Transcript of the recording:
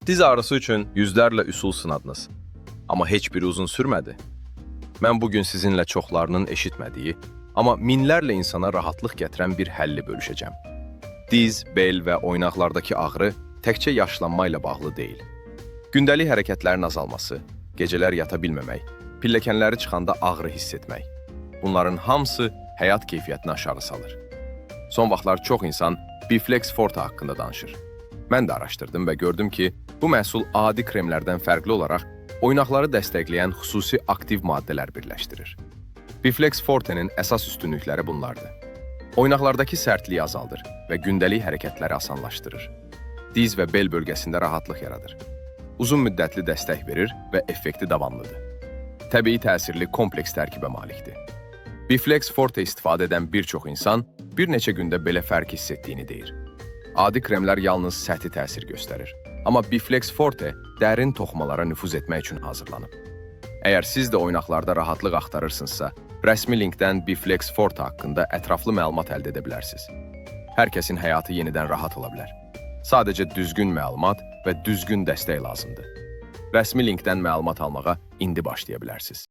Diz ağrısı üçün yüzlərlə üsul sınadınız. Amma heç biri uzun sürmədi. Mən bugün sizinlə çoxlarının eşitmədiyi, amma minlərlə insana rahatlıq gətirən bir həlli bölüşəcəm. Diz, bel və oynaqlardakı ağrı təkcə yaşlanma ilə bağlı deyil. Gündəlik hərəkətlərin azalması, gecələr yata bilməmək, pilləkənləri çıxanda ağrı hiss etmək. Bunların hamısı həyat keyfiyyətini aşağı salır. Son vaxtlar çox insan Biflex Forte haqqında danışır. Mən də araşdırdım və gördüm ki, bu məhsul adi kremlərdən fərqli olaraq oynaqları dəstəkləyən xüsusi aktiv maddələr birləşdirir. Biflex Forte'nin əsas üstünlükləri bunlardır. Oynaqlardakı sərtliyi azaldır və gündəlik hərəkətləri asanlaşdırır. Diz və bel bölgəsində rahatlıq yaradır. Uzun müddətli dəstək verir və effekti davamlıdır. Təbii təsirli kompleks tərkibə malikdir. Biflex Forte istifadə edən bir çox insan bir neçə gündə belə fərq hiss etdiyini deyir. Adi kremlər yalnız səthi təsir göstərir. Amma Biflex Forte dərin toxumalara nüfuz etmək üçün hazırlanıb. Əgər siz də oynaqlarda rahatlıq axtarırsınızsa, rəsmi linkdən Biflex Forte haqqında ətraflı məlumat əldə edə bilərsiniz. Hər kəsin həyatı yenidən rahat ola bilər. Sadəcə düzgün məlumat və düzgün dəstək lazımdır. Rəsmi linkdən məlumat almağa indi başlaya bilərsiniz.